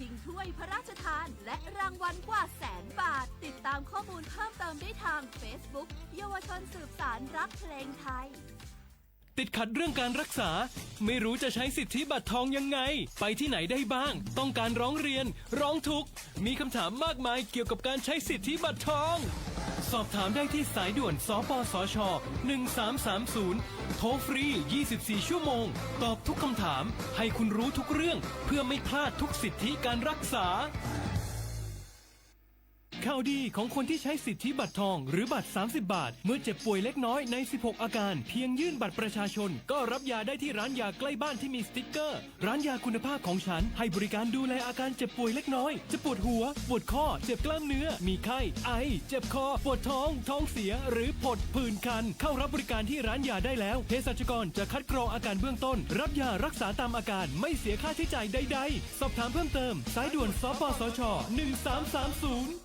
ชิงถ้วยพระราชทานและรางวัลกว่า100,000 บาทติดตามข้อมูลเพิ่มเติมได้ทาง Facebook เยาวชนสืบสานรักเพลงไทยติดขัดเรื่องการรักษาไม่รู้จะใช้สิทธิบัตรทองยังไงไปที่ไหนได้บ้างต้องการร้องเรียนร้องทุกข์มีคำถามมากมายเกี่ยวกับการใช้สิทธิบัตรทองสอบถามได้ที่สายด่วนสปสช1330โทรฟรี24ชั่วโมงตอบทุกคำถามให้คุณรู้ทุกเรื่องเพื่อไม่พลาดทุกสิทธิการรักษาข่าวดีของคนที่ใช้สิทธิบัตรทองหรือบัตร30 บาทเมื่อเจ็บป่วยเล็กน้อยใน16อาการเพียงยื่นบัตรประชาชนก็รับยาได้ที่ร้านยาใกล้บ้านที่มีสติ๊กเกอร์ร้านยาคุณภาพของฉันให้บริการดูแลอาการเจ็บป่วยเล็กน้อยจะปวดหัวปวดข้อเจ็บกล้ามเนื้อมีไข้ไอเจ็บคอปวดท้องท้องเสียหรือผดผื่นคันเข้ารับบริการที่ร้านยาได้แล้วเภสัชกรจะคัดกรองอาการเบื้องต้นรับยารักษาตามอาการไม่เสียค่าใช้จ่ายใดๆสอบถามเพิ่มเติมสายด่วนสปสช1330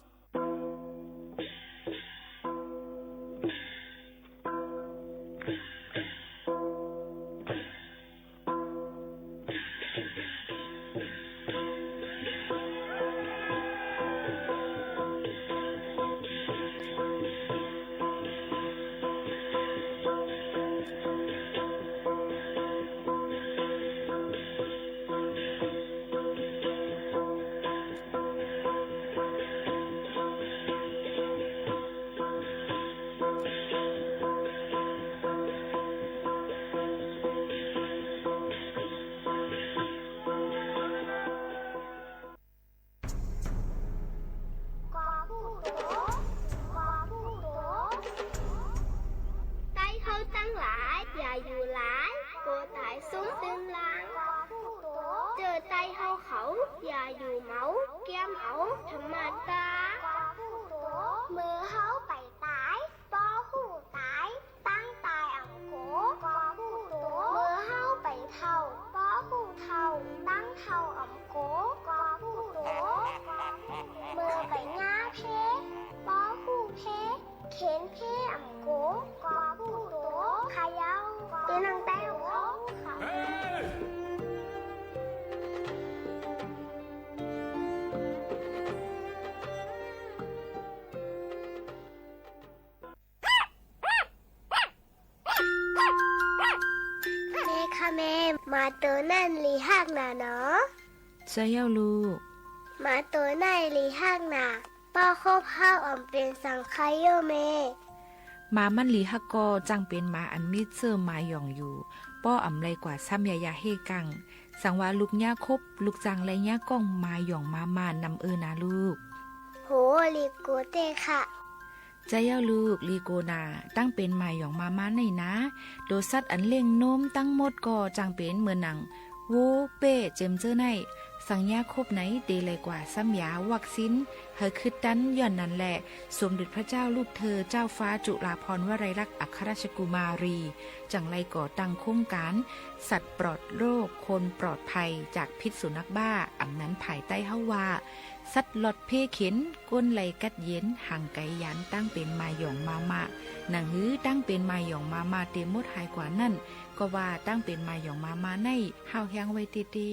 อย่าอยู่หลายกลัวตายสูงตึงลางเจอไตเฮาเขาอย่าอยู่เมาแก้มเอาธรรมดามือเฮาไปตายป้อหูตายตั้งตายอังโกมือเฮาไปเท่าป้อหูเท่าตั้งเท่าอังโกมือไปง่าเพป้อหูเพเข็นเพอังโกขายาวตีนังแต้วแม่มาตัวนั่นลีหักหนาเนาะใช่ย่าลูกมาตัวนั่นลีหักหนาป้าคบข้าวอ่อมเป็นสังไคโยเมหมามันหลีฮักกอจังเป็นหมาอันมีเสื้อหมาหย่องอยู่ป้ออำไรกว่าซ้ำยายาเฮกังสังว่าลูกย่าคบลูกจังและย่าก้องมาหย่องมานำนะลูกโหลีโกเตค่ะใจเย้าลูกลีโกนาตั้งเป็นหมาหย่องมาในนะโดสัตอันเล่งโน้มตั้งหมดก็จังเป็นเหมือนหนังโวเป้เจมเจอในสังยาคบไหนเดเลยกว่าซ้ำยาวักซินเฮอคือดันย่อนนั่นแหละสมเด็จพระเจ้าลูกเธอเจ้าฟ้าจุฬาภรณ์วลัยลักษณ์อัครราชกุมารีจังไรก่อตั้งโครงการสัตว์ปลอดโรคคนปลอดภัยจากพิษสุนัขบ้าอำนั้นภายใต้เฮาว่าสัตว์หลอดเพเข็นก้นไหลกัดเย็นห่างไกยันตั้งเป็นมาหยองมาหนังหื้อตั้งเป็นมาหยองมาเต็มหมดหายกว่านั่นก็ว่าตั้งเป็นมาหยองมาในห้าวแฮงไว้ตี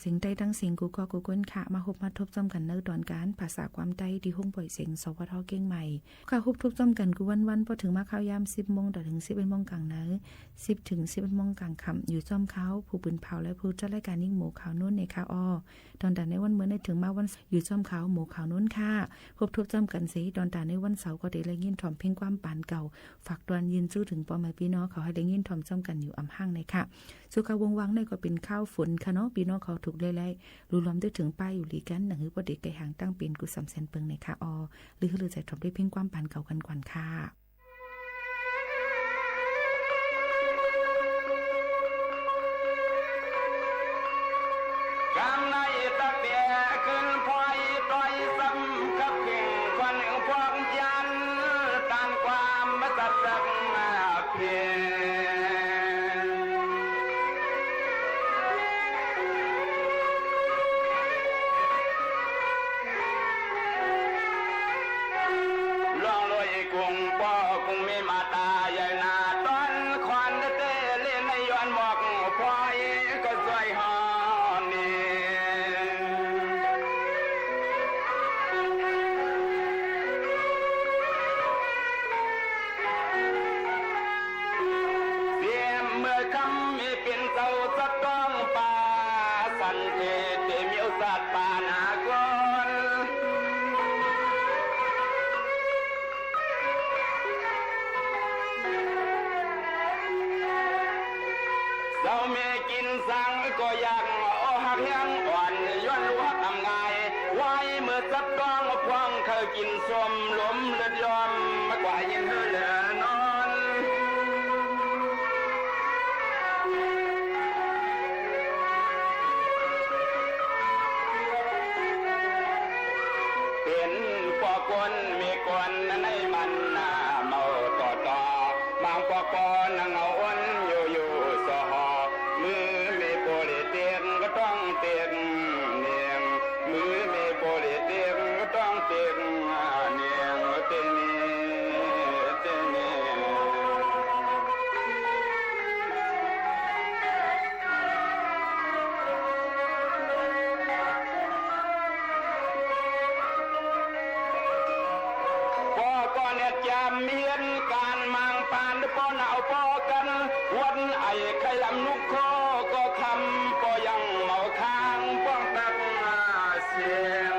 สียงใต้ตั้งเสียงกูก็กูก้นค่ะมาฮบมาทบจอมกันเนื้อตอนการภาษาความใต้ที่ห้องปล่อยเสียงสวทเก่งใหม่ค่ะฮบทบจอมกันกูวันพอถึงมาข้าวยาม10 โมงต่อถึง11 โมงกลางเนื้อ10 ถึง 11 โมงกลางค่ำอยู่จอมเขาผู้ปืนเผาและผู้จัดรายการนิ่งหมูขาวนุ่นในค่ะอ้อตอนแต่ในวันเมื่อในถึงมาวันอยู่จอมเขาหมูขาวนุ่นค่ะฮบทบจอมกันสิตอนแต่ในวันเสาร์ก็ได้เลยยินถ่อมเพ่งความปานเก่าฝากตอนยินสู้ถึงปอมพี่น้องเขาให้ได้ยินถ่อมจอมกันอยู่อำห้างในค่ะสุขาวงวังในก็เป็นข้าวฝนค่ะเนาะพี่น้องเขาถูกไล่ๆรู้ล้อมได้ถึงป้ายอยู่ลีกันหนังหือบ่ได้ไกลห่างตั้งเป็นกุสำเซนเปิงในค่ะออหรือใจทบได้เพ่งความปานเก่ากันกว่าค่ะกำในตะเปียขึ้นพลอยปล่อยซ้ำกับเก่งควันพวกยันตานความมาสัตว์สักมาเพียลองลอยกุ้งปอกุ้งมีมาตาใหญ่นาต้นควันเตเล่นในย้อนหมอกพลอยก็สวยหอนี่เมื่อคำมีเป็นเจ้าสัตว์ต้องป่าสันเทเตมีอุสัตว์ป่าหนากลเจ้าเมกินสังก็ยังโอหักยังอ่อนย้อนลวกทำไงไว้เมื่อสัตว์ต้องพวงเคยกินสมลมเลือดยอมมากกว่ายินเหลือนอนเป็นปอกวนมีกวนในมันเมาต่อบางปอกวนเอาอ้นอยู่สหมือมีโปลิเตียงก็ต้องเตียงเนียงมือมีโปลิเตียงก็ต้องเตียงเนียงเตนีเตนีพอก่อนเนี่ยจะเมียนการมังปานปอหนาวปอกันวันไอ้ไข่ลำนุกคอก็คำปอยังเมาค้างป้องตักเสียง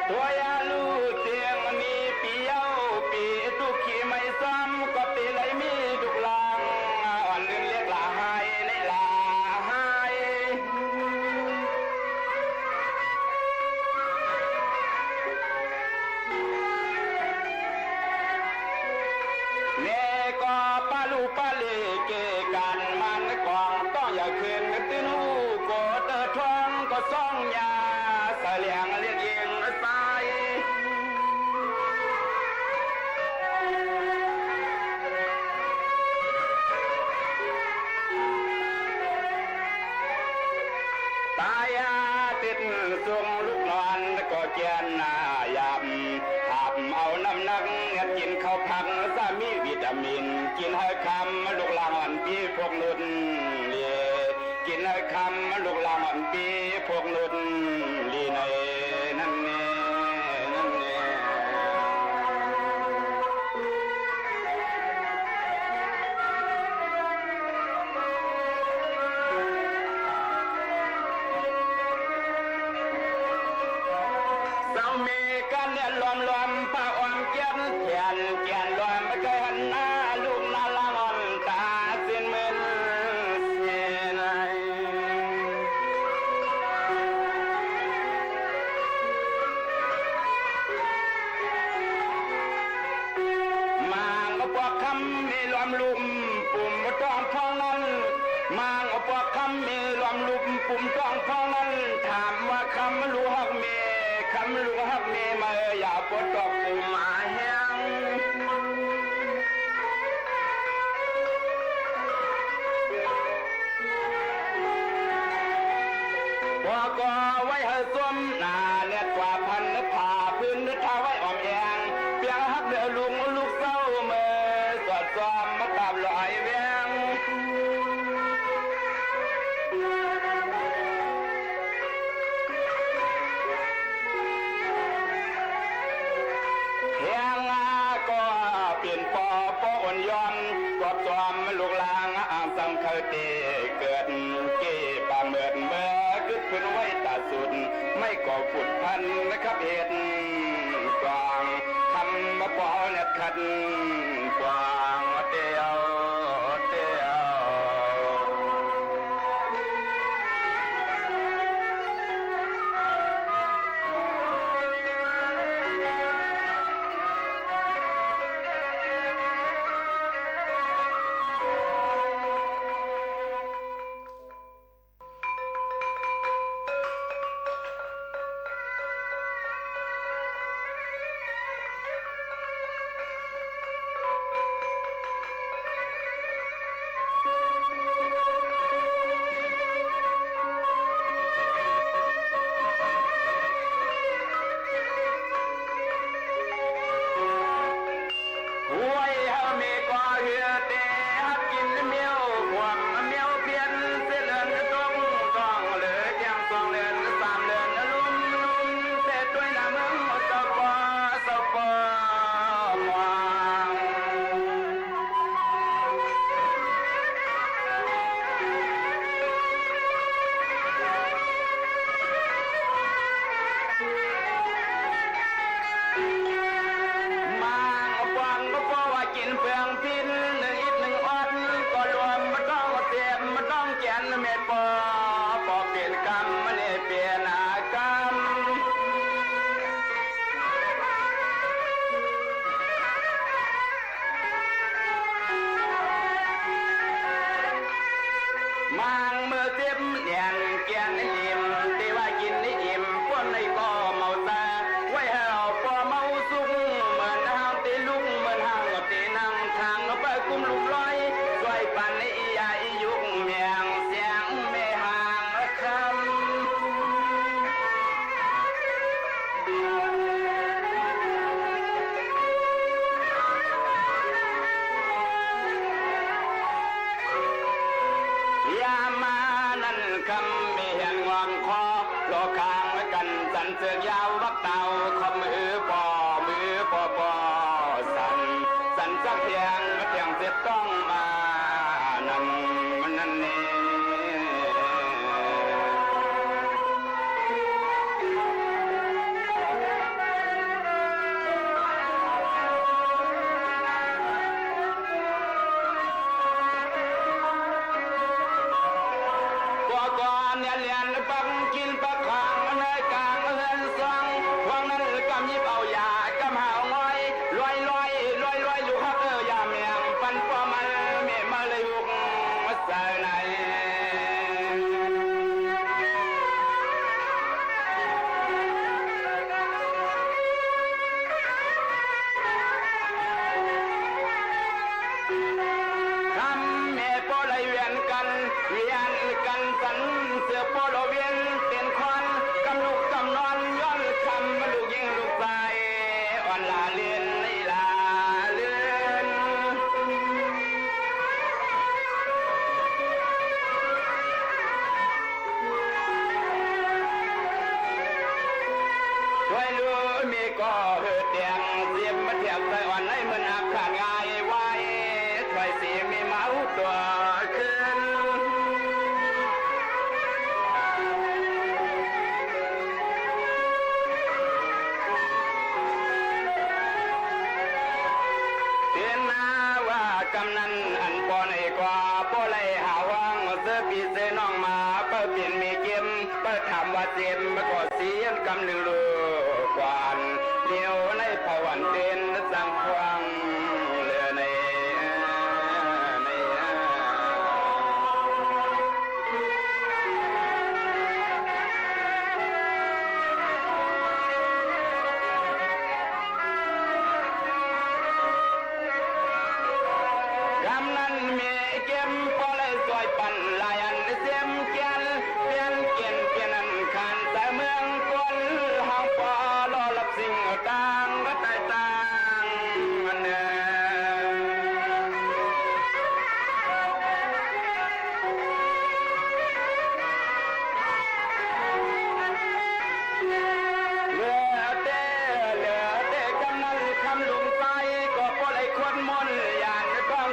ตัวยาลูเตียงมีปีเย้าปีตุกขี้ไม่ซ้ำก็ปีไหลมีดุกลางอ่อนเรื่องเรียกลาหายในลาหายเนก็ปาลูปาเลเกกันมันกองต้องอย่าขึ้นตื้นหูโกเตอท้องก็ซ่องยาเสลียงเรียกยิงสายตายาติดทรงลูกนอนก็เกียนหน้ายำหับเอาน้ำหนักเงินกินข้าวผักสามีวิตามินกินให้คำลูกหลานอ่อนปีพวกนุ่นเลีกินให้คำลูกหลานอ่อนปีพวกนุ่นลีในนั่นเน่นั่นเน่ เจ้ามีกันเนี่ยล้อมผ้าอ้อมเกียนแขนแขนล้อมไม่เคยหันหน้าลูกนาละอ่อนตาสิ้นมือเสียไหนมางเอาปอกคำมีล้อมลุ่มปุ่มต้องพองนั้นมางเอาปอกคำมีล้อมลุ่มปุ่มต้องพองนั้นถามว่าคำลูกเมียคำลูกฮักเมียมาอย่าปวดตอกปุ่มมาแห้งว่าก็ไว้ให้สวมหน้าเน็ตกว่าพันผ่าพื้นนึกท่าไว้อ่อมแอ อบซ้อมลูกลางอ่างสังเคยเตเกิดเก้ป่าเมิดเมื่อกึดขึ้นไว้ตาสุดไม่ก่อฝุดพันนะครับเหตุกวางคำมาปอเน็ตขัดกวางเดียวเดียว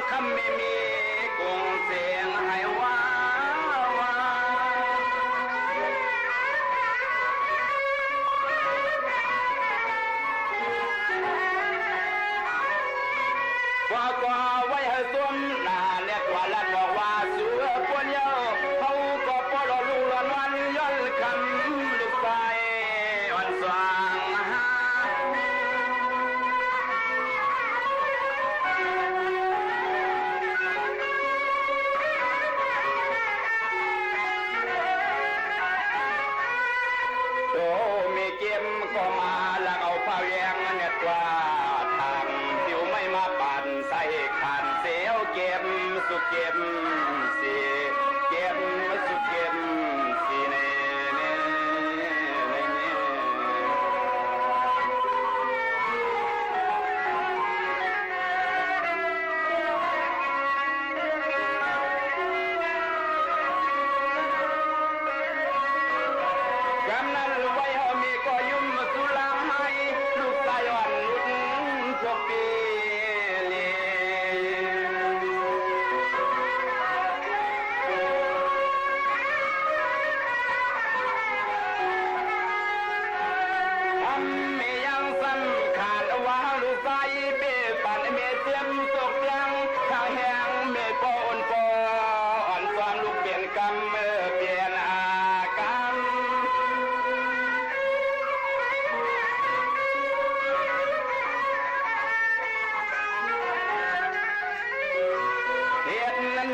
ก คำไม่มีกุ้งเสียงให้ว่าว่าไว้ให้สวมหน้าเนี่ยกว่าลัดบอกว่าเสือปวนเยาเขาก็ปลอลูกละวันย้อนคำลูกไปอ่อนสว่างโตมีเกมก็มาแล้วเอาเผาแยงเนี่ยกว่าทางสิวไม่มาปั่นใส่ขันเสียวเก็บสุเก็บสีเก็บสุเก็บสีเน่เน่เน่กำนั้นไว้เอามีก็ยุ่มสุลาให้ลูกสายอ่อนลุดพวกปี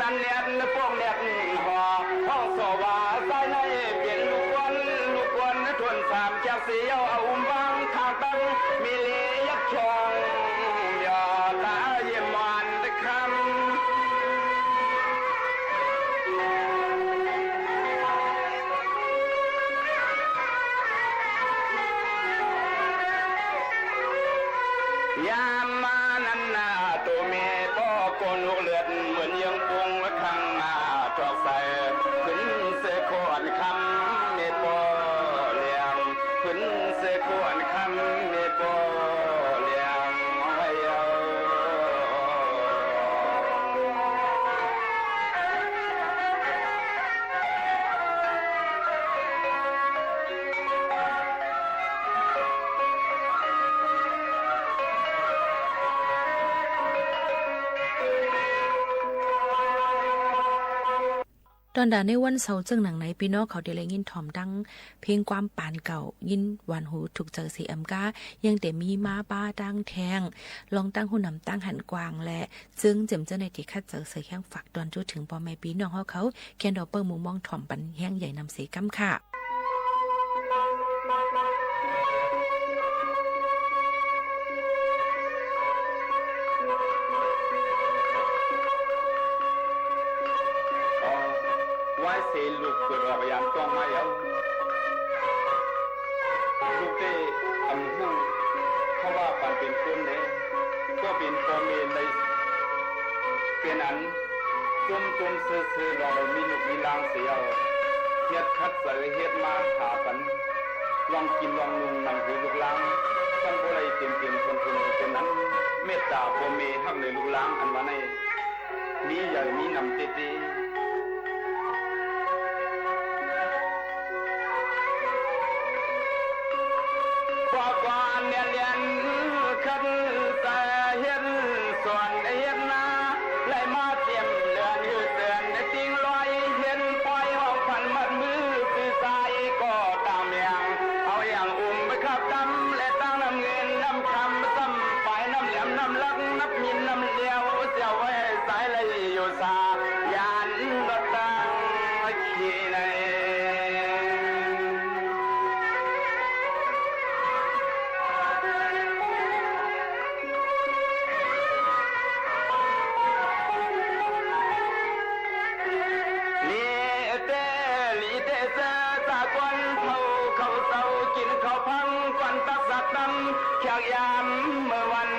นั่นเนี่ยพวกเนี่ยห่อห้องสว่าใส่ในเปลี่ยนลูกวันทวนสามจากเสียวเอาบางข้างตั้งมีเลี้ยชองยอตาเยี่ยมมันตะคำยามมานันนาตัวเมย์ก็โกนลูกเลือดเหมือนยังปุงข้างหน้าตอกใส่ขึ้นเสกขวดคำเมโปเลียงขึ้นเสกขวดคำเมโปเลียงไว้เอาตอนด่าในวันเสาร์จึงหนังไหนพี่น้องเขาได้เลยยินถ่อมดังเพลงความปานเก่ายินหวานหูถูกเจอสีกายังแต่มีมาบ้าดังแทงลองตั้งหูนำตั้งหันกวางและซึ่งเจ็มเจ้าในที่คัดเจอเสียแข้งฝากตอนจุดถึงปอแม่พี่น้องเขาแคนดอเปอร์มุมมองถ่อมปันแห้งใหญ่นำสีกำค่ะเสียลูกเกิดออกยามต้องมาแล้วลูกได้อำหูเขาว่าปันเป็นคนเลยก็เป็นพ่อเมย์ในเป็นอันจมเสือเรามีลูกมีลางเสียวเฮ็ดคัดเสือเฮ็ดมาหาปันลองกินลองนุ่งนำหูลูกลางท่านผู้ใดเต็มคนเป็นนั้นเมตตาพ่อเมย์ทักในลูกลางอันว่าในมีใหญ่มีนำเตะก่อนเนี่ยเรียนขันแต่เห็นส่วนเห็นนาไล่มาเตรียมเดือนยืดเดือนจริงลอยเห็นปล่อยห้องพันมัดมือสื่อสายก็ตามอย่างเอาอย่างอุ้มไปขับดำและตั้งน้ำเงินน้ำคำซ้ำฝ่ายน้ำเหลี่ยมน้ำลักนับมินน้ำเลี้ยวเสียวไว้สายเลยอยู่สายานรถตั้งขี่ในเขียวยามเมื่อวัน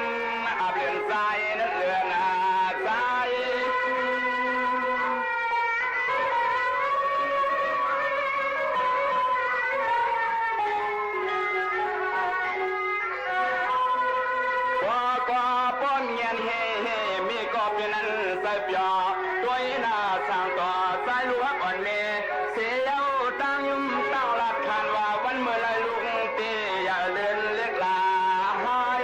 อาบเลือนทรายนั้นเลือนอาทรายก็ป้อนเงียนเฮมีก็เป็นนั้น เปียด้วยหน้าสร้างต่อสายลูกอ่อนเมเสียวตั้งยุ่มตั้งหลักฐานว่าวันเมื่อไรลูกเตี้ยอย่าเลื่อนเล็กลาหาย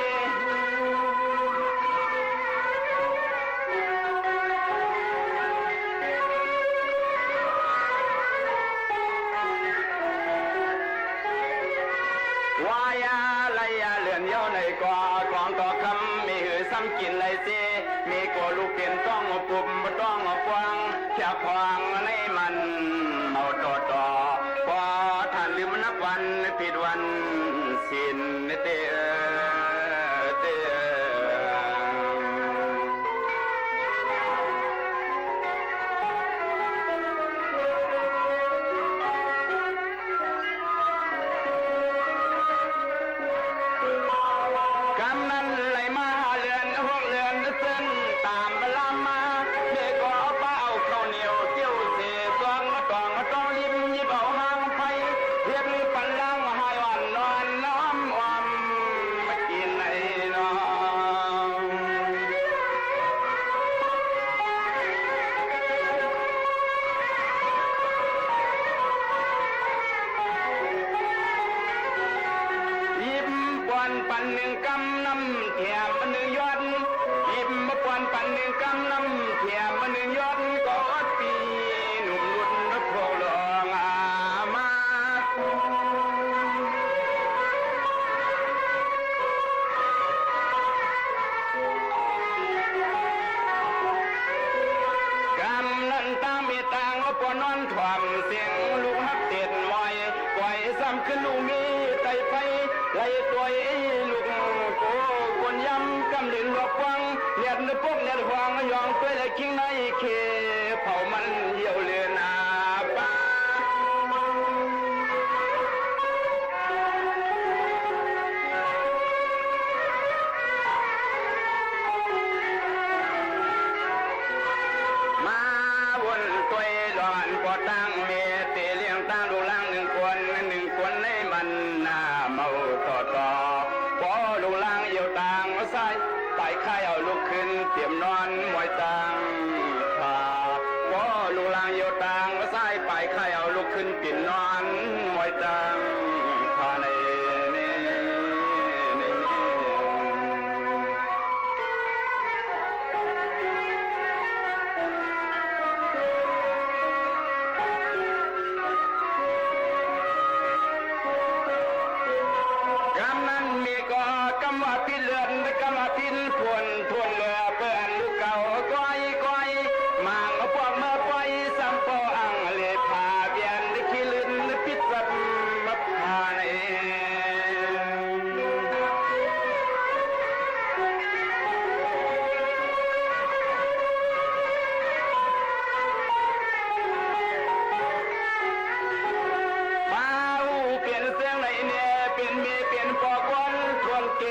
วายาไลยาเลื่อนเย้าในก่อกองต่อคำมีหือซ้ำกินไรเสมีกลูกเป็นต้องปุ่มต้องฟังแค่ฟังในมันเมาต่อพอท่านลืมนับวันผิดวันสิ้นเตปันหนึ่งกำน้ำแถมปันหนึ่งยอดยิบมาปวนปันหนึ่งกำน้ำแถมปันหนึ่งยอดก็ปีหนุ่มรุ่นรักพวกลองมากำนั้นตามมีต่างว่าปวนนอนถ่วมเสียงลูกฮักเตียนลอยปล่อยซ้ำขึ้นลูกมีไตไฟไล่ตัวลูกโกคนย้ำกำลินหลอกฟังเลียดนึกพวกเลียดหวางยองตัวเลยคิงในเคเผามันเหี่ยวเลือนป้ามาวนตัวหลอนปอตั้งเมเตเลี้ยงตั้งลูกล่างหนึ่งคนในมันเมาต่อพอลูกล่างเอี่ยวต่างมาใส่ไปค่ายเอาลูกขึ้นเตรียมนอนมวยตังผ่าพอลูกล่างเอี่ยวต่างมาใส่ไปค่ายเอาลูกขึ้นเตรียมนอนมวยตังผ่าในพิเลือนกำมาพินทวนเรือเปื่อนลูกเก่าก้อยมางพวกมาปล่อยสัมปออังเลพาเบียนขี้ลื่นพิษสัตมาพาในมาหูเปลี่ยนเสียงไหนเนี่ยเปลี่ยนมีเปลี่ยนปอกวันทวนเก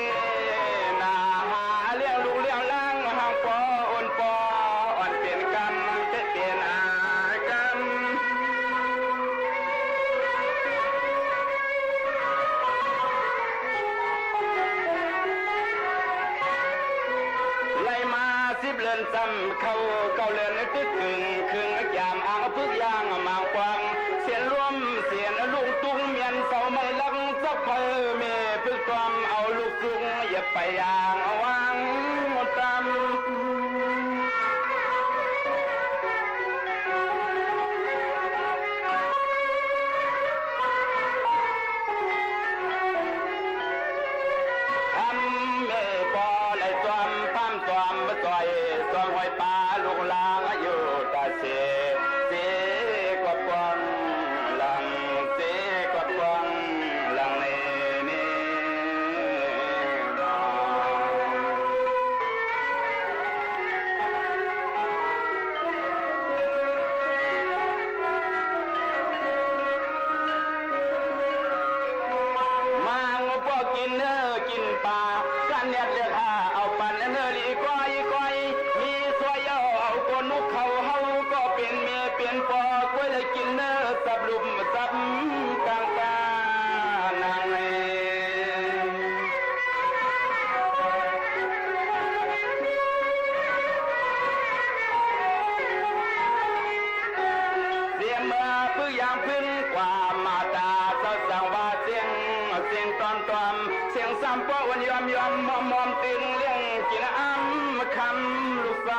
เลื่อนซ้ำเข้าเลื่อนตึกครึ่งยามอ่างพึกยางมางกวางเสียนร่วมเสียนลูกตุ้งเมียนเสาไม่ลังสักเพอเมพึกความเอาลูกตุ้งอย่าไปยางวางหมดตามตัวหอยปลาลูกลางอยู่ตาเสีกว่าปองหลังเสกว่าปองหลังนี่มังพวกกินเนื้อกินปลากันเน็ดเลือกหาเอาปันเนื้อลีก้อย ยอมมอมตึงเรื่องกินอ้ำคำลูกใส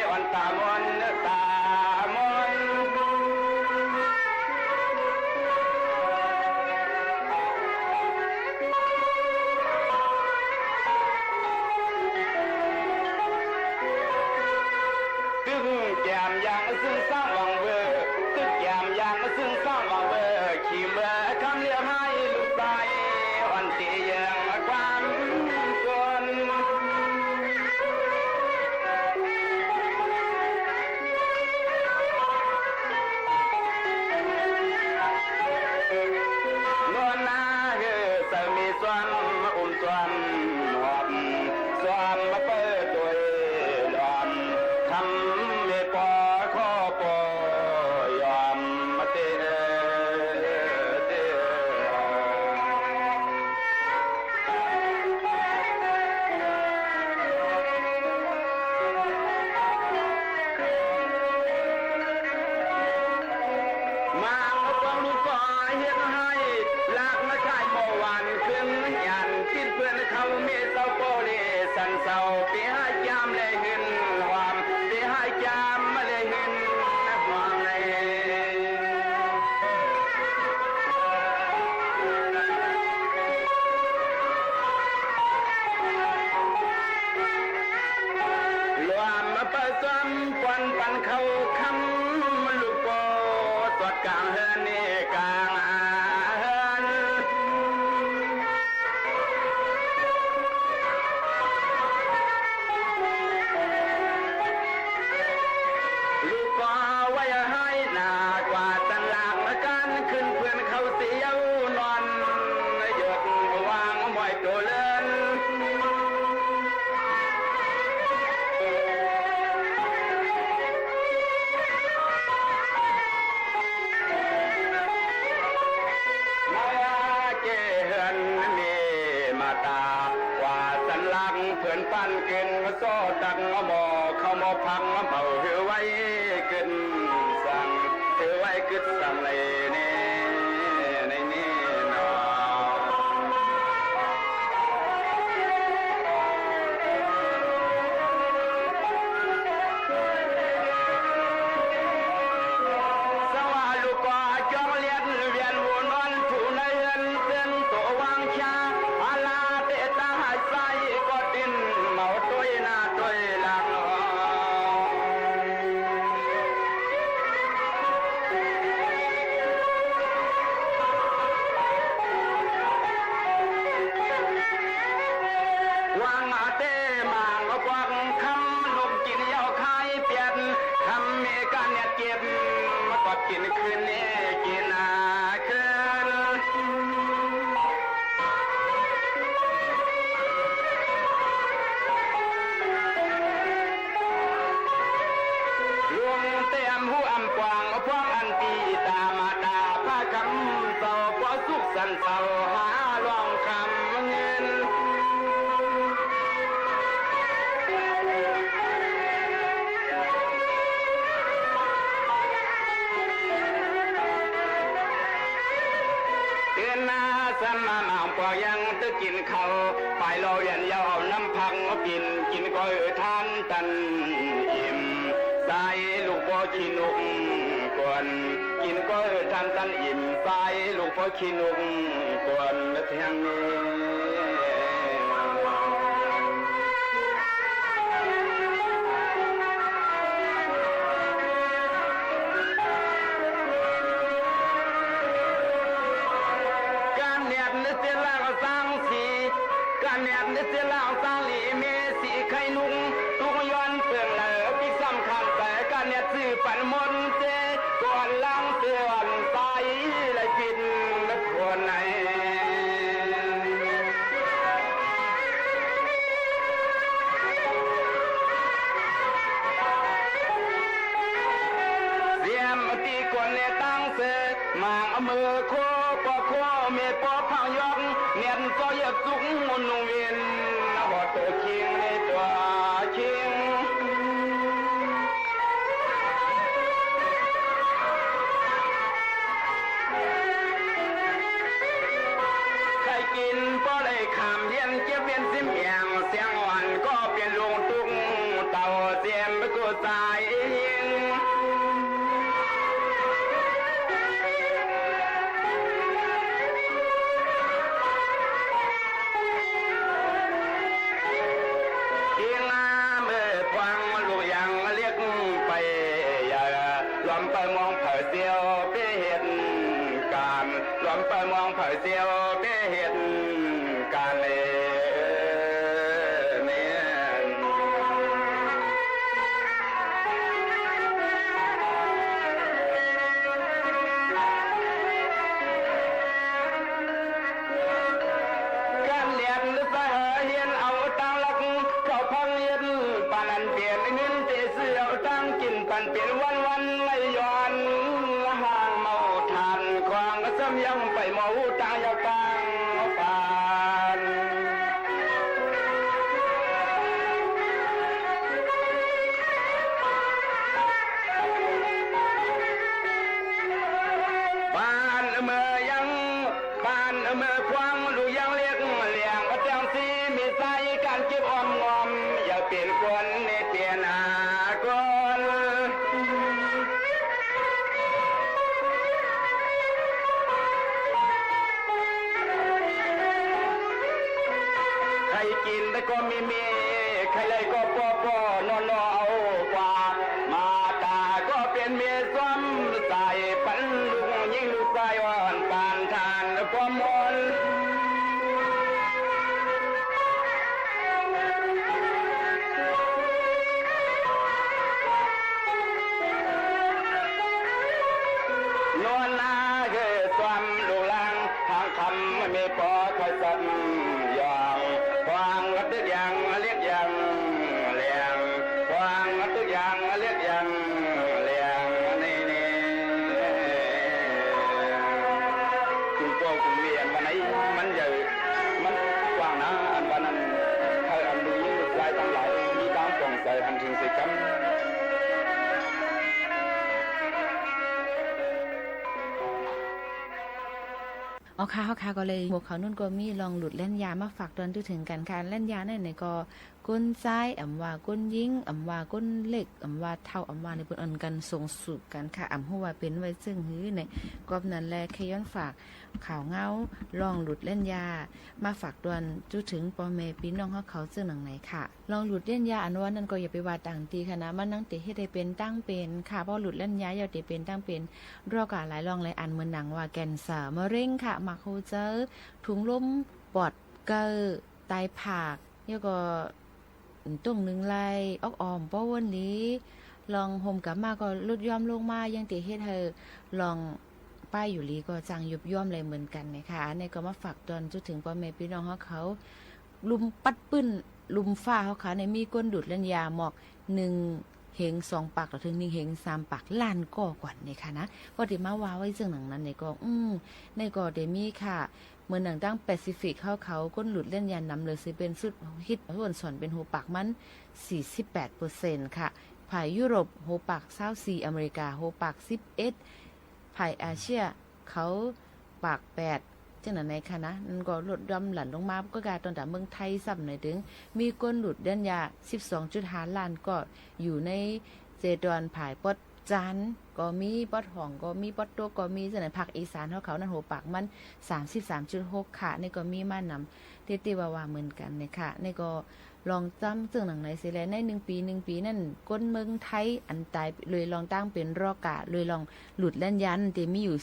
อ่อนตามอนตามอนตึงแก้มอย่างซึ่งสร้างวังเวอร์ตึกแก้มอย่างซึ่งสร้างวังเวอร์ขี่เมื่อคำเรียกให้ลูกใสอ่อนตียังความส่วนนวลนาเฮือสามีสวมอุ้มสวมหอมสวมมาเปิดตัวหลอมทำไม่พอข้อปอยอมมาเตะเตะ มาเอาความรู้ก่อเฮ็ดให้ลากมาใช้เมื่อวานขึ้นยันกินเพื่อนเขาเมีเศร้าโปเลสันเศร้าไปให้ยามเลยหึนความไปให้ยามมาเลยหึนนะความเลยรวมมาผสมปนปันเขาคำลูกโปตรวจกลางเฮือนนี่กลางเฮือนลูกก็ไว้ให้หนากว่าตันหลากมากันขึ้นเพื่อนเขาเสียวนอนหยดวางมอยตัวเลื่อน มาเกเฮือนมีมาตาว่าสันหลังเพื่อนปั้นกินมาโซ่ตังหมอเข้ามาพังเมาเหือไว้ขึ้นสั่งเหือไว้ขึ้นสั่งเลยนี่ในนี่นอ สว่าลูกก็จองเลียนเวียนวนวันผู้ในเฮือนเส้นตัววางชาอาลาเตตาหายใจก็ดินเมาตัวหน้าตัวหลังวางอาเตมางกวังคำลูกกินเหย้าคายเปลี่ยนคำมีการเนี่ยเก็บมาตอดกินคืนนี้กินคืนลวงเต็มหูอำกวางพวงอันตีตามาดาผ้าคำเศร้าเพราะสุขสันเศร้าหาลองคำเงิน เตือนนาสันมาหมาปอยังตึกกินเขาไปเราเรียนยาวน้ำพังกินก็ทานตันอิ่มใส่ลูกพ่อขี้นุกกวนกินก็ทานตันอิ่มใส่ลูกพ่อขี้นุกกวนเทียงนี้ การเนียบนึกเสียแล้วสร้างสีการเนียบนึกเสียแล้วสร้างหลีเมสีไข่นุ่งตุกย้อนเปลืองเหลือพี่สำคัญแต่การเนียบซื้อปันมนเจก่อนล้างเตือนใสและกินและควรไหนเสียมตีคนเนี่ยตั้งเสกมางเอามือโคปอโคเมปอพางยองเนียนก็เหยียบจุกมุนเวียนหอตัวเคียงในตัวเคียง ใครกินพอได้ขามเย็นเจ็บเวียนเสี สายยิงกินเมื่อควังลูกยังเรียกไปอย่ารวมไปมองเผยเสียวไปเห็นการรวมไปมองเผยเสียวไปเห็นการเลยปันเป็นวันไม่ย้อนห่างเมาทานควางซ้ำยังไปเมาตายกลางปานบ้านเมื่อยังบ้านเมื่อควางดูยังเรียกเลี้ยงเจ้าซีมีใจการเก็บออมงอมอย่าเปลี่ยนคนในเปลี่ยนกินแต่ก็มีใครเลยก็ปอนอนเอากว่ามาตาก็เป็นเมียซ้ำใส่ปันลุงยิ่งลูกใส่อ่อนปานทานความมนนอนนาเกิดความลูกลังทางคำไม่มีพอคอยซ้ำยองควางรัดตึกยังเรียกยังเลี้ยงควางรัดตึกยังเรียกยังเลี้ยงนี่คุณโก้คุณเมียนวันไหนมันใหญ่มันกว้างนะอันวันนั้นใครอันดูยิ่งใจตั้งหลายมีตามปองใจอันถึงสิจำเอาค่ะก็เลยหมวกเขานุ่นก็มีลองหลุดเล่นยามาฝากตอนถึงกันการเล่นยาในก็ก้นซ้ายว่าก้นยิงว่าก้นเล็กว่าเท่าว่าในเปิ้นอันกันส่งสูบกันค่ะฮู้ว่าเป็นไว้ซึ่งหื้อในกอบนั้นแลแค่ย้อนฝากข่าวเงาลองหลุดเล่นยามาฝากตอนจุถึงพ่อแม่พี่น้องเขาซึ่งหนังไหนค่ะลองหลุดเล่นยาอันว่านั้นก็อย่าไปว่าต่างตีค่ะนะมันนั่งเตะให้ได้เป็นตั้งเป็นค่ะเพราะหลุดเล่นยาอย่าเตะเป็นตั้งเป็นรอกะหลายลองหลายอันเหมือนหนังว่าแกนเซอร์มะเร็งค่ะมาโคเจอถุงลมปอดเกอไตผากแล้วก็ตุ้งหนึ่งไล่ออกออมป้อวันนี้ลองห่มกลับมาก็ลดย่อมลงมายังเตะให้เธอลองป้ายอยู่ลีก็จังยุบย่อมเลยเหมือนกันนะคะในก็มาฝากตอนจนถึงพ่อแม่พี่น้องเขาลุมปัดปื้นลุมฟ้าเขาค่ะในมีก้นดูดเล่นยาหมอก1เหง2ปากถึง1เหง3ปากล้านก่อกว่านี่ค่ะนะก็ได้มาว่าไว้ซึ่งหนังนั้นในก็ในก็ได้มีค่ะเหมือนหนังดั้งแปซิฟิกเขาก้นหลุดเล่นยานำเลยสิเป็นสุดฮิตส่วนสอนเป็นหูปากมัน 48% ค่ะภายยุโรปหูปาก24อเมริกาหูปาก11ภายอาเซียเขาปาก8จังนั้นในค่ะนะนั่นก็ลดดำหลั่นลงมาก็กลายตอนแต่เมืองไทยซ้ำหน่อยถึงมีก้นหลุดเล่นยา 12.5 ล้านก็อยู่ในเจดอนภายปดจันก็มีปอดห่องก็มีปอดตัวก็มีจังนั้นภาคอีสานเขานั่นหูปากมัน 33.6 ค่ะนี่ก็มีมานำติว่าเหมือนกันเนี่ยค่ะนี่ก็ลองจำซึ่งหนังไหนสิแลใน1 ปีนั่นก้นเมืองไทยอันตายเลยลองตั้งเป็นรอกะเลยลองหลุดเล่นยันเตมีอยู่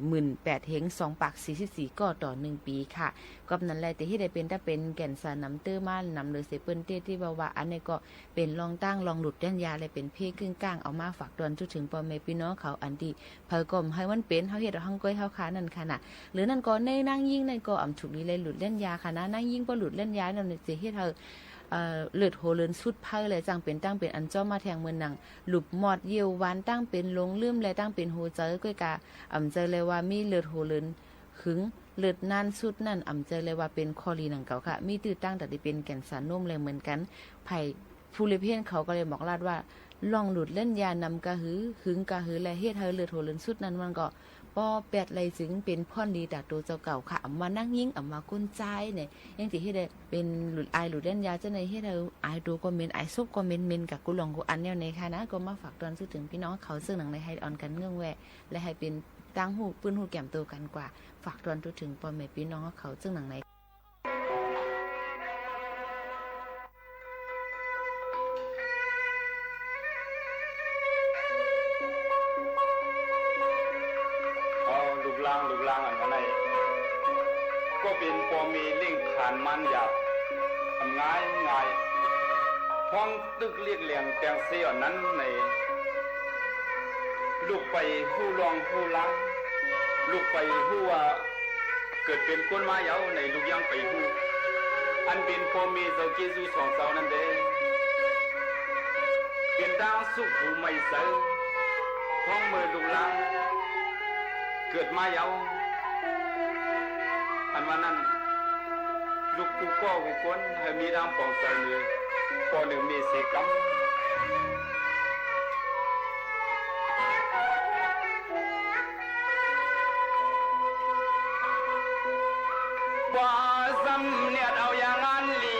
48,000 เหง2ปาก44ก็ต่อ1ปีค่ะกับนั้นแหละแต่ที่ได้เป็นถ้าเป็นแก่นสารน้ำเตื้อมานำเลยเสเปิ้นเต้ที่ว่าอันนี้ก็เป็นลองตั้งลองหลุดเล่นยาเลยเป็นเพครึ่งกลางเอามาฝากตอนจนถึงพ่อแม่พี่น้องเขาอันที่เพิ่นก็ให้มันเป็นเฮาเฮ็ดเอาหังก้อยเฮาค้านั่นค่ะน่ะหรือนั่นก็ในนั่งยิ่งนั่นก็อำฉุกนี้เลยหลุดเล่นยาค่ะนะนั่งยิ่งบ่หลุดเล่นยานั่นสิเฮ็ดเฮาเลือดโหเลินสุดเพลเลยจังเป็นตั้งเป็นอันเจ้ามาแทงเมืองหนังหลุบหมอดเยียววานตั้งเป็นลงลืมและตั้งเป็นโหเจอก้อยกาเจอเลยว่ามีเลือดโหเลินหึงเลือดนานสุดนั่นเจอเลยว่าเป็นคอลีหนังเก่าค่ะมีตื้อตั้งแต่ที่เป็นแก่นสารนุ่มเลยเหมือนกันไผ่ผู้เลเพียนเขาก็เลยบอกลาดว่าลองหลุดเล่นยานำกะหือหึงกะหือและเฮ็ดให้เลือดโหเลินสุดนั้นมันก็ ป้อแปดเลยจึงเป็นพ่อนดีแต่ตัวเจ้าเก่าค่ะอำมานั่งยิ่งอำมาก้นใจเนี่ยยังที่ให้ได้เป็นหลุดอายหลุดเล่นยาเจ้าในให้เราอายดูก็เมนอายซุบก็เมนกับกุหลงกุอันเนี่ยในค่ะนะก็มาฝากตอนซื้อถึงพี่น้องเขาซึ่งหนังในให้อ่อนกันเงื่องแวะและให้เป็นตั้งหูปืนหูแก้มตัวกันกว่าฝากตอนถึงปอแม่พี่น้องเขาซึ่งหนังในลูกลางอันนั้นก็เป็นพอมีลิงขานมันหยาบง่ายห้องตึกเรียกเหลี่ยงแตงเสียนั้นในลูกไปหู้ลองหู้ล้างลูกไปหู้ว่าเกิดเป็นคนมาเยาในลูกยังไปหู้อันเป็นพอมีเจ้ากิจูสองเสานั่นเด้เป็นดางสุขหูไม่เสือห้องมือลูกล้างเกิดมาเยาอันว่านั้นลูกกูก็กูคนให้มีร่างปองใส่เลยพอหนึ่งมีเสกัมว่าซ้ำเนี่ยเอาอย่างนั้นลี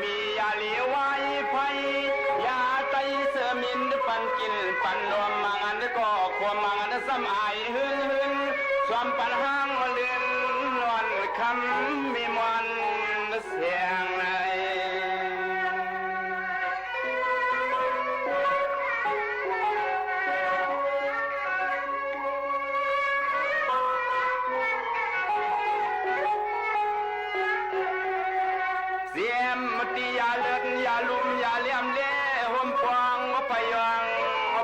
มียาเหลียวไว้ไฟยาไตเสือมินปันกินปันรวมมังอันก็ความมังอันซ้ำอายหืนความปัญหาเลื่อนนวลคำมีมันเสียงในเสียมตียาเลือดยาลุ่มยาเลี่ยมเล่ห่มฟองพยัง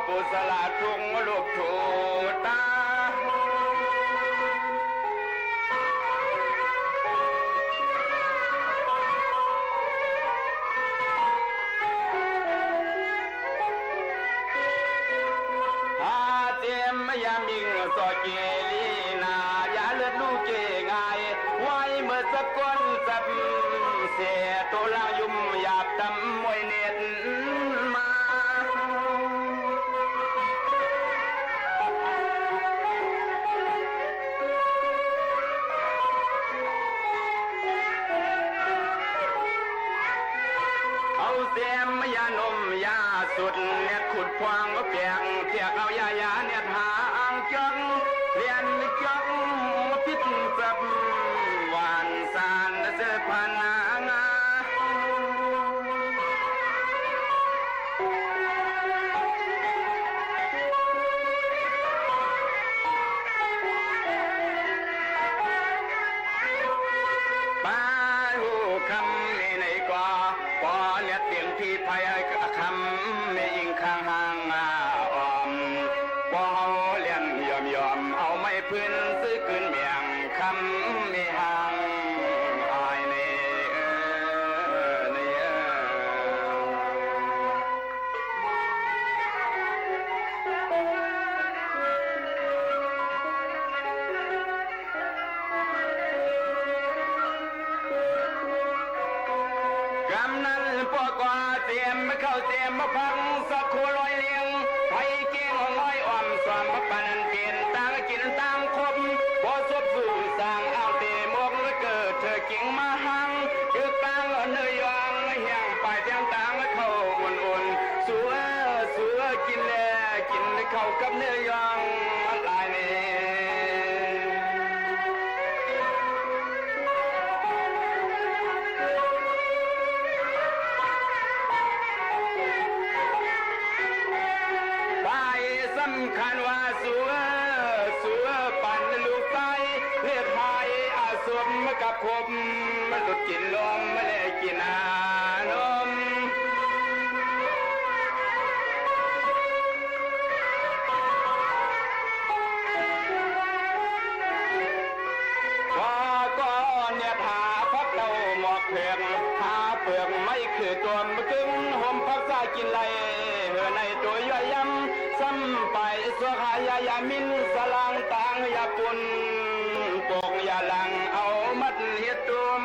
ปุสลาทุงลูกถูตายามิงสอเกลีนายาเลือดลูกเจงายไว้เมื่อสักคนจับเสียตัวลายุ่มหยาบดำมวยเน็ตมาเอาเสียมยานมยาสุดเนี่ยขุดควางก็เปียงเทียกเอายาเนี่ยหาจังเรียนจังพิษจับหวานสารเสือพันงาป้าหูคำในในกว่าปอเลียดเตียงที่พายคำในยิงข้างห่างอ่อมปอเลียนยอมเอาไม่พื้นซื้อคืนเมียงคำไม่ห่างอายในกำนั้นพวกว่าเตรียมเข้าเตรียมมาพังสักครู่ลอยเลี้ยงไผ่เก่งลอยอ่อมสวมมาปนันเปลี่ยนต่างกินต่างคบพอสบสู่สร้างเอาเตมกแล้วเกิดเธอกิ่งมาหังคือต่างเนยยองเฮียงไปเตียงต่างเข้าอุ่นสัวกินแลกินเข้ากับเนื้อยองลายนี้สำคัญว่าสัวปั่นลูกไส้เลือดหายอาสมกับคมมันหลุดกินลมไม่ได้กินนมพอก้อนเนี่ยหาพักเราหมอกเพียงหาเปลือกไม่คือตัวมกึ่งห่มพักซากินไรเหือในตัวย่อยย้ำซ้ำไปสวขายามินสลางต่างยาปุ่นปกยาลังเอามัดเฮ็ดตุม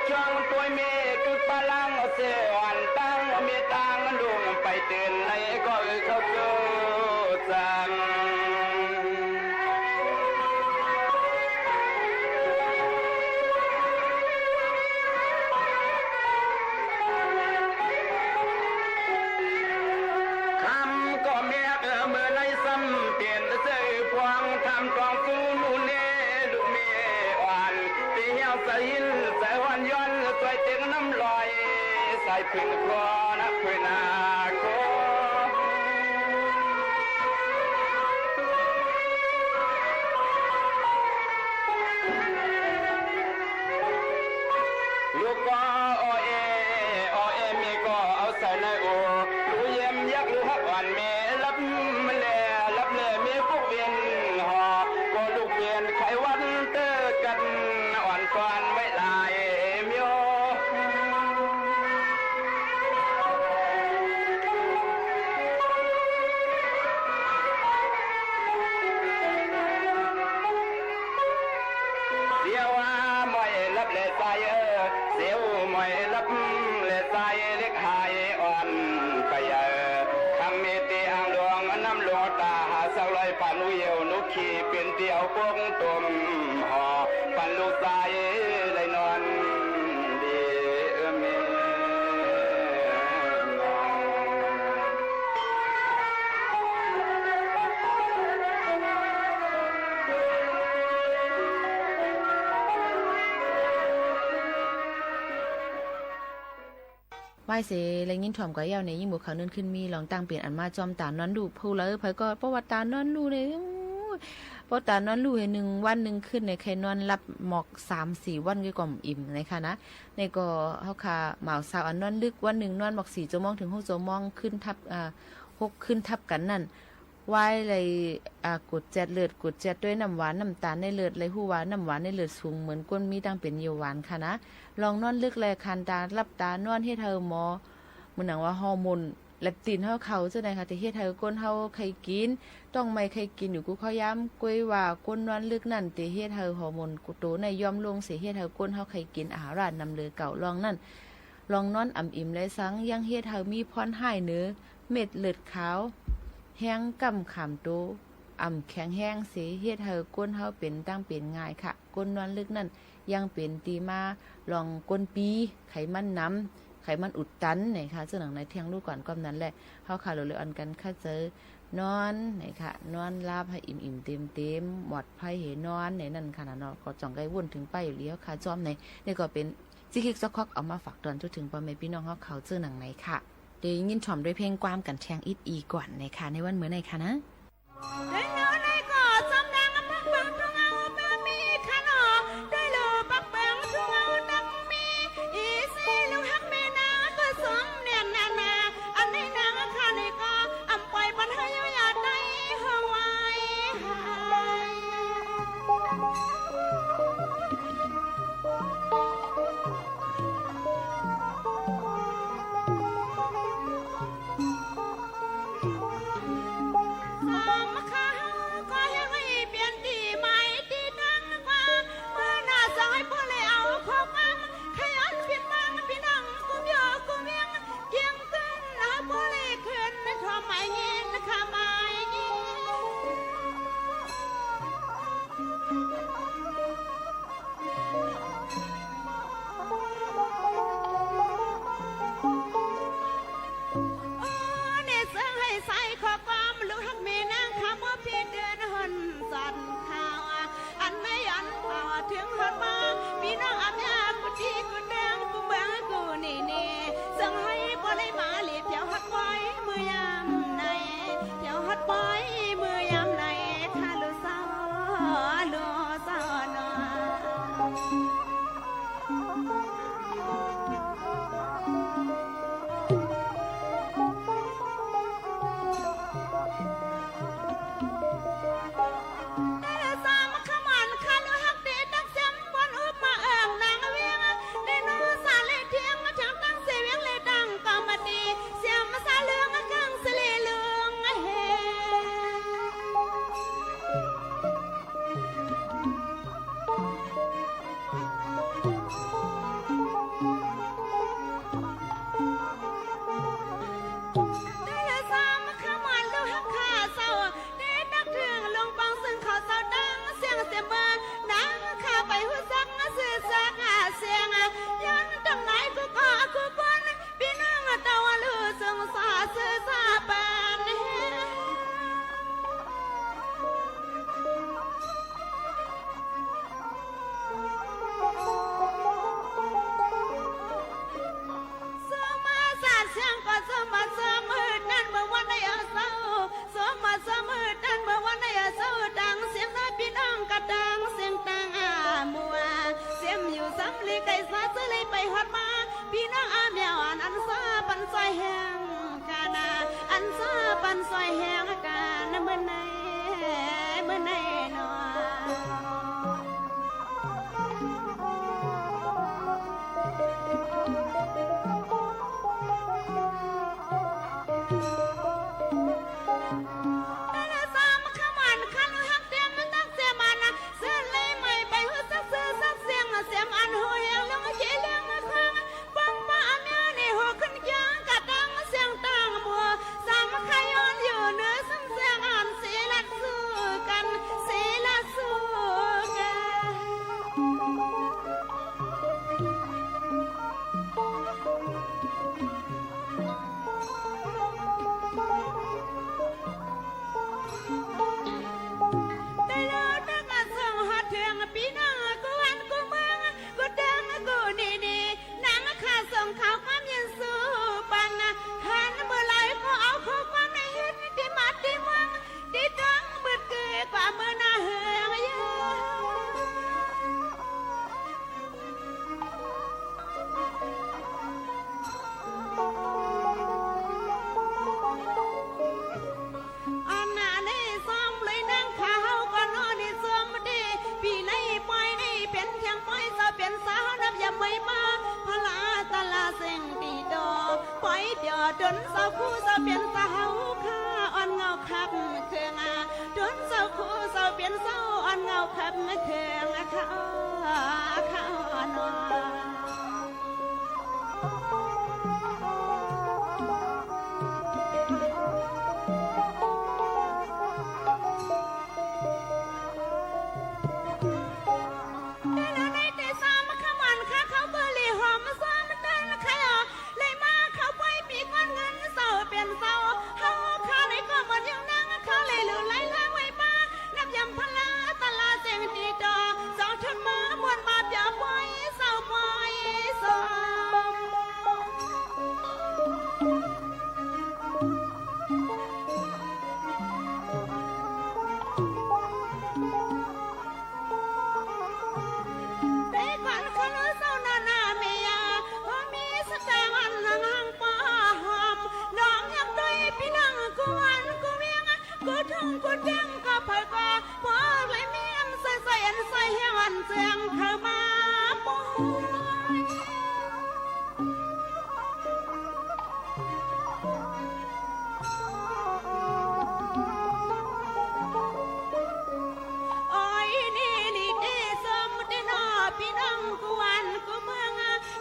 ช่องตัวเมคือพลังเสียวันตั้งเมียตังลุงไปเตือนในก็เขาเกิดสั่งคำก็เมียเมื่อในซ้ำเปลี่ยนเสื้อพวงทำกองสู้นู่นนี่ลูกเมียอ่อนตีเหี่ยวใส่หินใส่วันย้อนสวยเต็งน้ำลอยใส่พึ่งคอนักพึ่งนาโคลูกก็โอเอมีก็เอาใส่ในโอลูเยี่ยมยักษ์ลูกฮักอ่อนเมรับแลรับแลมีพวกเวียนหอก็ลูกเวียนไขวันเตอกันอ่อนก่อนไว้ลายเมียวเสียวมอยรับเลสายเสียวมอยรับเลสายเล็กหายอ่อนไปคำมีตีอ่างดวงน้ำหลวงตาหาสักลอยปันอุเยวนุขี่เป็นเตียวพวกตุ่มหอปันลูกสายเลยนอนดีเมีไหวเสแลยินถ่อมก็ยาวในยิ่งบุกเขาเนินขึ้นมีลองตั้งเปลี่ยนอันมาจอมตานอนดูผู้เลยไผก็ประวัติตานอนดูเลยพอตานอนดูให้1วัน1ขึ้นในใครนอนรับหมอก 3-4 วันก็ก่อมอิ่มนะคะนะในก็เฮาค่ะหมาวสาวอันนอนลึกวัน1นอนหมอก4 ชั่วโมงถึง6 ชั่วโมงขึ้นทับ6ขึ้นทับกันนั่นไว้เลยกดแจดเลือดกดแจดด้วยน้ำหวานน้ำตาลในเลือดเลยฮู้ว่าน้ำหวานในเลือดสูงเหมือนก้นมีตั้งเป็นเยาหวานค่ะนะลองนอนลึกแลคันตารับตานอนเฮ็ดเธอหมอมื้อหนังว่าฮอร์โมนแลปตินเฮาเข้าจังได๋ค่ะแต่เฮ็ดเธอก้นเฮาใครกินต้องไม่ใครกินอยู่กูเขาย้ำกวยว่าก้นนอนลึกนั่นแต่เฮ็ดเธอฮอร์โมนกูโตในย่อมลงสิเฮ็ดเธอก้นเฮาใครกินอาหารนำเลือเก่าลองนั่นลองนอนอ่ำอิ่มและสังยังเฮ็ดเธอมีพรหายเนื้อเม็ดเลือดขาวแห้งกำขามโตอ่ำแข็งแห้งเสียเฮ็ดเฮาก้นเฮาเป็นตั้งเป็นง่ายค่ะก้นนอนลึกนั่นยังเป็นตีมาลองก้นปีไขมันน้ำไขมันอุดตันไหนค่ะซึ่งหนังในเที่ยงลูกก่อนก้มนั้นแหละเฮาค่ะเลยอันกันค่ะเจอนอนไหนค่ะนอนลาบให้อิ่มๆเต็มๆหมดไผเหนอนไหนนั่นค่ะเนาะก็จ่องไกวนถึงไปอยู่แล้วค่ะจอมไหนนี่ก็เป็นจิกิกซอกเอามาฝากตอนถึงพ่อแม่พี่น้องเฮาเขาซึ่งหนังไหนค่ะเดี๋ยวยินชมด้วยเพลงความกันแทงอิดอีก่อนนะคะในวันเหมือนไหนคะนะได้เนื้อได้ก่อสำแดงปักเบิงทุงเอาตามีขนอได้โลปักเบิงทุงเอาดังมีอีซีลูกฮักแม่นาก็สมเนียนนาอันนี้นางข้านี่ก็อำปล่อยปัญหาอย่าได้เฮาไว้ ได้ฮอดมาพี่น้องอาแมวอันซาปันซอยแห้งกานาอันซาปันซอยแห้งกานะเมื่อไหนเนาะเสียงอันหัวเหี่ยวแล้วก็เจเลี้ยงมาข้างฟังป้าแม่ในหัวขึ้นยางกะตังเสียงต่างบัวสามขย้อนอยู่เนื้อซ้ำเสียงอันเสียละสู้กันเสียละสู้กันได้แล้วนักละส่งหาเทืองปีน้องกูวันกูเมืองกูดังกูดีๆนางข้าส่งข่าวความเย็นสู้ปังนะหันเมื่อไรก็เอาข้อความในเห็นที่มาที่เมืองที่ดังเบิดเกิดกว่าเมื่อหน้าเหืองเยอะอันน่ะได้ซ้อมเลยนั่งข้าวก็นอนในซ้อมดีพี่ในปล่อยในเป็นเพียงปล่อยสาวเป็นสาวนับยามไม่มาพลาตลาเสียงดีดอปล่อยเดี๋ยวดนสาวคู่สาวเป็นสาวข้าอ่อนเงาขับเครื่องดนสาวคู่สาวเป็นสาวอ่อนเงาขับเครื่องข้านอนกูดังก็เผยก็พอเลยเมียนใส่เฮียวันเสียงเข้ามาป่วยโอ้ยนี่ดีสมดีนอพี่น้องกูวันกูเมือง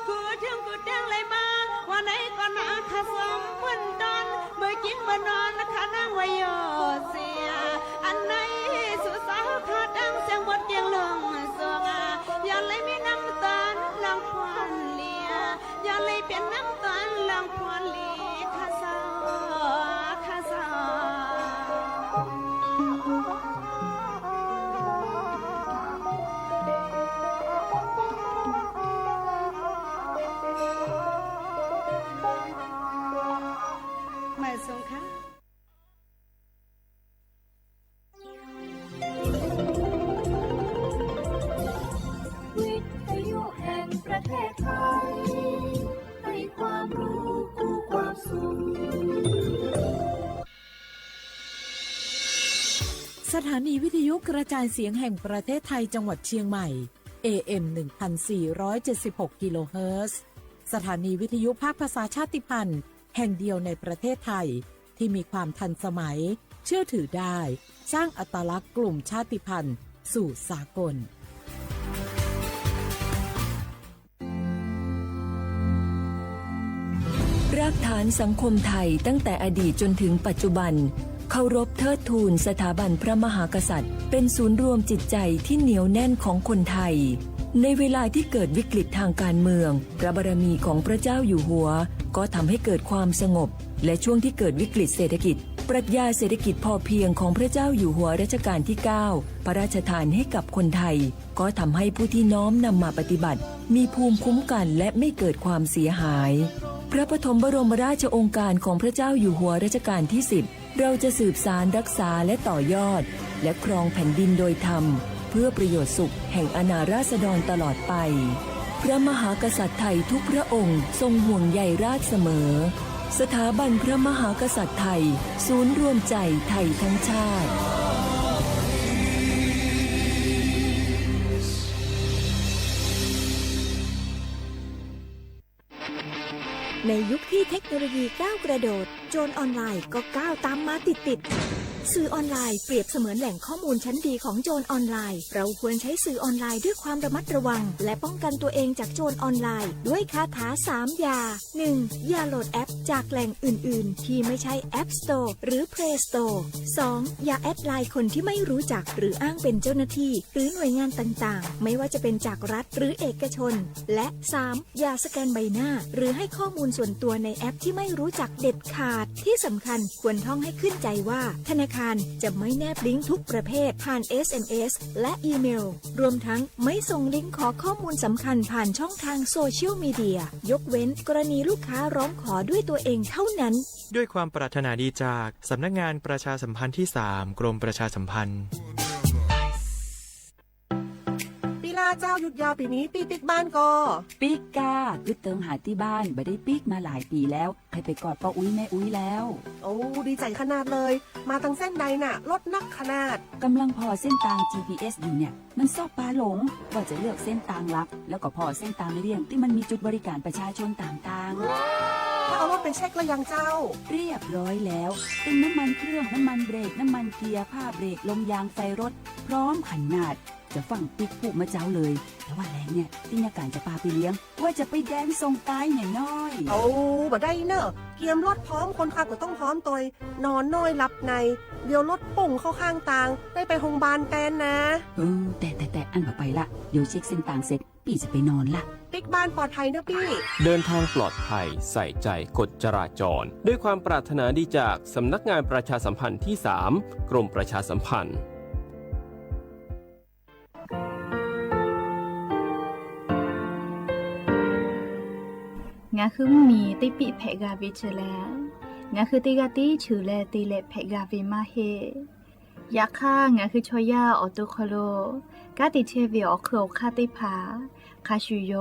กูถึงกูดังเลยมาวันไหนก็น่าขสมเพื่อนดอนเมื่อกินเมื่อนอนนะคะนั่งไว้โยเสียอันไหนสุสาวขาดังเสียงหมดยังลงสวงอย่าเลยมีน้ำตาลลองพวนเลียอย่าเลยเป็นน้ำตาลลองพวนเลียข้าสไม่สงค่ะวิทยุแห่งประเทศไทยให้ความรู้คู่ความสุขสถานีวิทยุกระจายเสียงแห่งประเทศไทยจังหวัดเชียงใหม่ AM 1476 กิโลเฮิรตซ์สถานีวิทยุภาคภาษาชาติพันธุ์แห่งเดียวในประเทศไทยที่มีความทันสมัยเชื่อถือได้สร้างอัตลักษณ์กลุ่มชาติพันธุ์สู่สากลรากฐานสังคมไทยตั้งแต่อดีตจนถึงปัจจุบันเคารพเทิดทูนสถาบันพระมหากษัตริย์เป็นศูนย์รวมจิตใจที่เหนียวแน่นของคนไทยในเวลาที่เกิดวิกฤตทางการเมืองพระบารมีของพระเจ้าอยู่หัวก็ทำให้เกิดความสงบและช่วงที่เกิดวิกฤตเศรษฐกิจปรัชญาเศรษฐกิจพอเพียงของพระเจ้าอยู่หัวรัชกาลที่ 9 พระราชทานให้กับคนไทยก็ทำให้ผู้ที่น้อมนำมาปฏิบัติมีภูมิคุ้มกันและไม่เกิดความเสียหายพระปฐมบรมราชโองการของพระเจ้าอยู่หัวรัชกาลที่ 10เราจะสืบสานรักษาและต่อยอดและครองแผ่นดินโดยธรรมเพื่อประโยชน์สุขแห่งอาณาราษฎรตลอดไป พระมหากษัตริย์ไทยทุกพระองค์ทรงห่วงใยราชเสมอ สถาบันพระมหากษัตริย์ไทยศูนย์รวมใจไทยทั้งชาติในยุคที่เทคโนโลยีก้าวกระโดดโจรออนไลน์ก็ก้าวตามมาติดสื่อออนไลน์เปรียบเสมือนแหล่งข้อมูลชั้นดีของโจรออนไลน์เราควรใช้สื่อออนไลน์ด้วยความระมัดระวังและป้องกันตัวเองจากโจรออนไลน์ด้วยคาถา3อย่า 1. อย่าโหลดแอปจากแหล่งอื่นๆที่ไม่ใช่ App Store หรือ Play Store 2. อย่าแอดไลน์คนที่ไม่รู้จักหรืออ้างเป็นเจ้าหน้าที่หรือหน่วยงานต่างๆไม่ว่าจะเป็นจากรัฐหรือเอกชนและ 3. อย่าสแกนใบหน้าหรือให้ข้อมูลส่วนตัวในแอปที่ไม่รู้จักเด็ดขาดที่สำคัญควรท่องให้ขึ้นใจว่าธนาคารจะไม่แนบลิงก์ทุกประเภทผ่าน SMS และอีเมลรวมทั้งไม่ส่งลิงก์ขอข้อมูลสำคัญผ่านช่องทางโซเชียลมีเดียยกเว้นกรณีลูกค้าร้องขอด้วยตัวเองเท่านั้นด้วยความปรารถนาดีจากสำนักงานประชาสัมพันธ์ที่ 3 กรมประชาสัมพันธ์เจ้าหยุดยาวปีนี้ปีปิกบ้านก็ปิกกาคือเติงหาที่บ้านไม่ได้ปิกมาหลายปีแล้วใครไปกอดป้าอุ้ยแม่อุ้ยแล้วโอ้ดีใจขนาดเลยมาทางเส้นใดน่ะรถนักขนาดกำลังพอเส้นทาง GPS อยู่เนี่ยมันซอกปลาหลงว่าจะเลือกเส้นทางลับแล้วก็พอเส้นทางเลี่ยงที่มันมีจุดบริการประชาชนต่างๆถ้าเอารถไปเช็คแล้วยังเจ้าเรียบร้อยแล้วเป็นน้ำมันเครื่องน้ำมันเบรกน้ำมันเกียร์ผ้าเบรกลมยางไฟรถพร้อมขนาดจะฟังปิ๊กพูดมาเจ้าเลยแต่ว่าแรงเนี่ยที่นาการจะพาไปเลี้ยงว่าจะไปแดนส่งตายหน่อยน้อยเอาบ่ได้เนอะเกียมรถพร้อมคนขับก็ต้องพร้อมตัวนอนน้อยหลับในเดี๋ยวรถปุ่งเข้าข้างทางได้ไปโรงพยาบาลแตนนะแต่อันต่อไปละเดี๋ยวเช็คเส้นทางเสร็จพี่จะไปนอนละปิ๊กบ้านปลอดภัยนะพี่เดินทางปลอดภัยใส่ใจกฎจราจรด้วยความปรารถนาดีจากสำนักงานประชาสัมพันธ์ที่ 3 กรมประชาสัมพันธ์งาคือมีติปิเพกาวิชแลงาคือติกาติชูแลติเลเพกาวิมาเฮยาค่างาคือชอยาออตุคโลกาติเชวิออคือคาติผาคาชูโย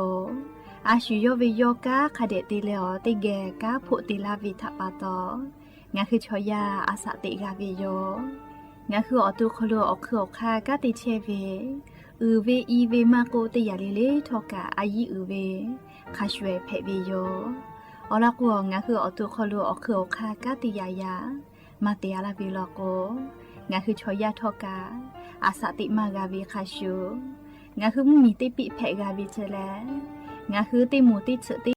อาชูโยวิโยกาคาเดติเลอติเกกาพุติลาวิทาปาโตงาคือชอยาอาสติกาวิโยงาคือออตุคโลออคือคากาติเชวิอือเวอีเวมาโกติยาลิเลทอกาอายีอือเวคาชเวเพวิโยอลักวงาคืออตุคลูอคืออคากาติยายามาเตียลาวิลโกงาคือชอยาทอกาอาสติมากาวิคาชูงาคือมีติปิเพกาวิเจแลงาคือติมูติสติ